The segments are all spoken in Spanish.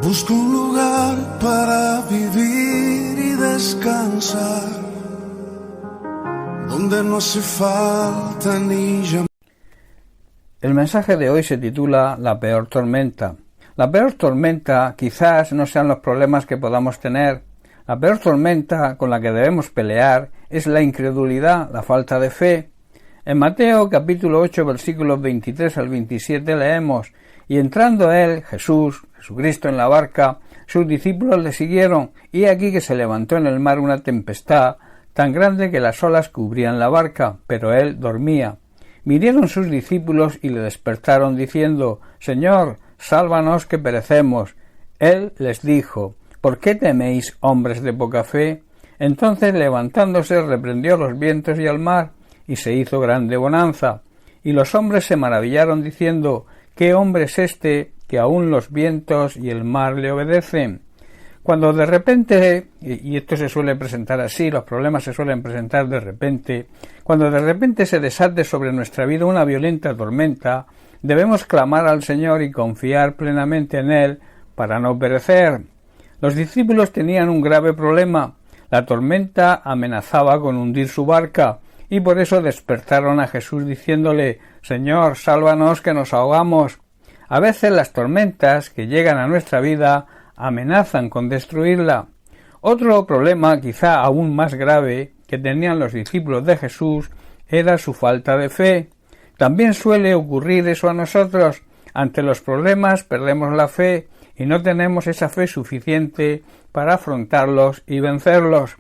Busco un lugar para vivir y descansar, donde no hace falta ni llamar. El mensaje de hoy se titula La peor tormenta. La peor tormenta quizás no sean los problemas que podamos tener. La peor tormenta con la que debemos pelear es la incredulidad, la falta de fe. En Mateo capítulo 8 versículos 23 al 27 leemos: y entrando él, Jesucristo en la barca, sus discípulos le siguieron, y aquí que se levantó en el mar una tempestad tan grande que las olas cubrían la barca, pero él dormía. Vinieron sus discípulos y le despertaron diciendo: Señor, sálvanos que perecemos. Él les dijo: ¿por qué teméis, hombres de poca fe? Entonces levantándose reprendió los vientos y al mar, y se hizo grande bonanza. Y los hombres se maravillaron diciendo: ¿qué hombre es este que aun los vientos y el mar le obedecen? Cuando de repente, y esto se suele presentar así, los problemas se suelen presentar de repente, cuando de repente se desate sobre nuestra vida una violenta tormenta, debemos clamar al Señor y confiar plenamente en Él para no perecer. Los discípulos tenían un grave problema. La tormenta amenazaba con hundir su barca, y por eso despertaron a Jesús diciéndole: Señor, sálvanos que nos ahogamos. A veces las tormentas que llegan a nuestra vida amenazan con destruirla. Otro problema, quizá aún más grave, que tenían los discípulos de Jesús era su falta de fe. También suele ocurrir eso a nosotros. Ante los problemas perdemos la fe y no tenemos esa fe suficiente para afrontarlos y vencerlos.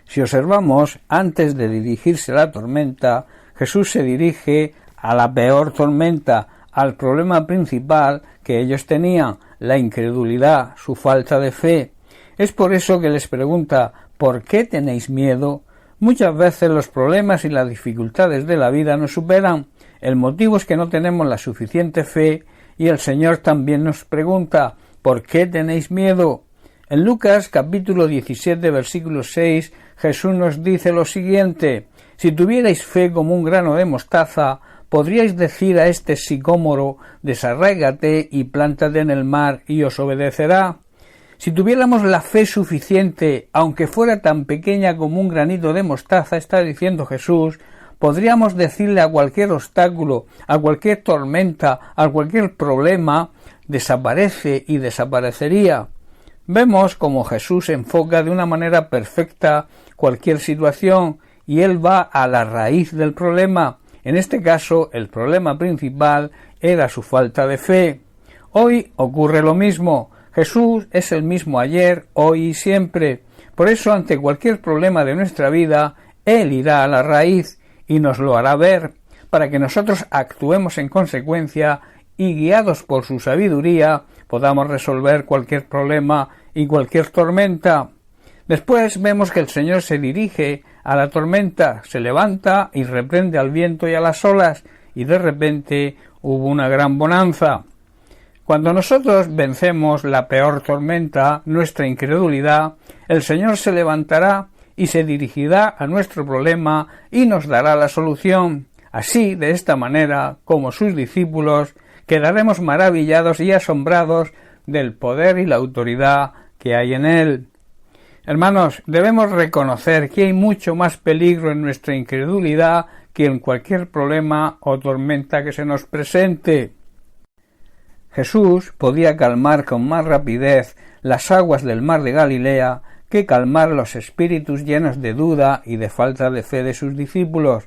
Si observamos, antes de dirigirse a la tormenta, Jesús se dirige a la peor tormenta, al problema principal que ellos tenían, la incredulidad, su falta de fe. Es por eso que les pregunta: ¿por qué tenéis miedo? Muchas veces los problemas y las dificultades de la vida nos superan. El motivo es que no tenemos la suficiente fe, y el Señor también nos pregunta: ¿por qué tenéis miedo? En Lucas capítulo 17 versículo 6 Jesús nos dice lo siguiente: si tuvierais fe como un grano de mostaza, podríais decir a este sicómoro: desarráigate y plántate en el mar, y os obedecerá. Si tuviéramos la fe suficiente, aunque fuera tan pequeña como un granito de mostaza, está diciendo Jesús, podríamos decirle a cualquier obstáculo, a cualquier tormenta, a cualquier problema: desaparece, y desaparecería. Vemos cómo Jesús enfoca de una manera perfecta cualquier situación, y Él va a la raíz del problema. En este caso, el problema principal era su falta de fe. Hoy ocurre lo mismo. Jesús es el mismo ayer, hoy y siempre. Por eso, ante cualquier problema de nuestra vida, Él irá a la raíz y nos lo hará ver, para que nosotros actuemos en consecuencia y, guiados por su sabiduría, podamos resolver cualquier problema y cualquier tormenta. Después vemos que el Señor se dirige a la tormenta, se levanta y reprende al viento y a las olas, y de repente hubo una gran bonanza. Cuando nosotros vencemos la peor tormenta, nuestra incredulidad, el Señor se levantará y se dirigirá a nuestro problema y nos dará la solución. Así, de esta manera, como sus discípulos, quedaremos maravillados y asombrados del poder y la autoridad que hay en Él. Hermanos, debemos reconocer que hay mucho más peligro en nuestra incredulidad que en cualquier problema o tormenta que se nos presente. Jesús podía calmar con más rapidez las aguas del mar de Galilea que calmar los espíritus llenos de duda y de falta de fe de sus discípulos.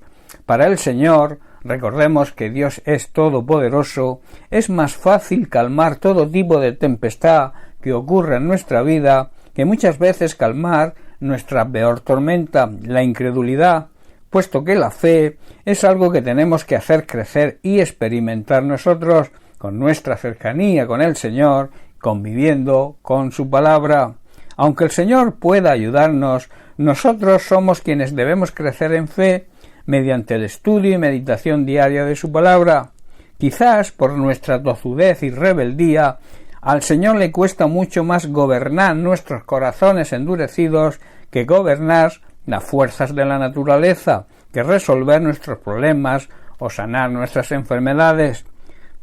Para el Señor, recordemos que Dios es todopoderoso, es más fácil calmar todo tipo de tempestad que ocurre en nuestra vida que muchas veces calmar nuestra peor tormenta, la incredulidad, puesto que la fe es algo que tenemos que hacer crecer y experimentar nosotros con nuestra cercanía con el Señor, conviviendo con su palabra. Aunque el Señor pueda ayudarnos, nosotros somos quienes debemos crecer en fe mediante el estudio y meditación diaria de su palabra. Quizás por nuestra tozudez y rebeldía, al Señor le cuesta mucho más gobernar nuestros corazones endurecidos que gobernar las fuerzas de la naturaleza, que resolver nuestros problemas o sanar nuestras enfermedades.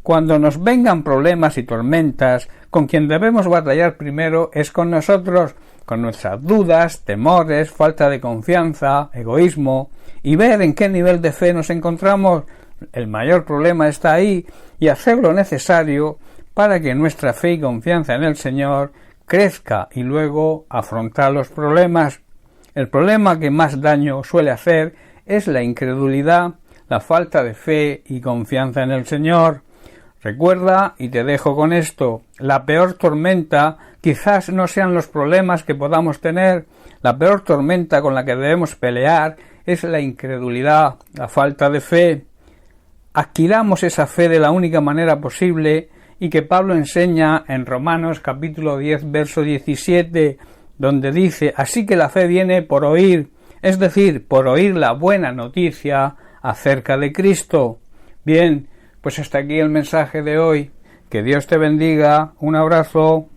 Cuando nos vengan problemas y tormentas, con quien debemos batallar primero es con nosotros, con nuestras dudas, temores, falta de confianza, egoísmo, y ver en qué nivel de fe nos encontramos. El mayor problema está ahí, y hacer lo necesario para que nuestra fe y confianza en el Señor crezca y luego afrontar los problemas. El problema que más daño suele hacer es la incredulidad, la falta de fe y confianza en el Señor. Recuerda, y te dejo con esto, la peor tormenta quizás no sean los problemas que podamos tener. La peor tormenta con la que debemos pelear es la incredulidad, la falta de fe. Adquiramos esa fe de la única manera posible y que Pablo enseña en Romanos capítulo 10 verso 17, donde dice: así que la fe viene por oír, es decir, por oír la buena noticia acerca de Cristo. Bien, pues hasta aquí el mensaje de hoy. Que Dios te bendiga. Un abrazo.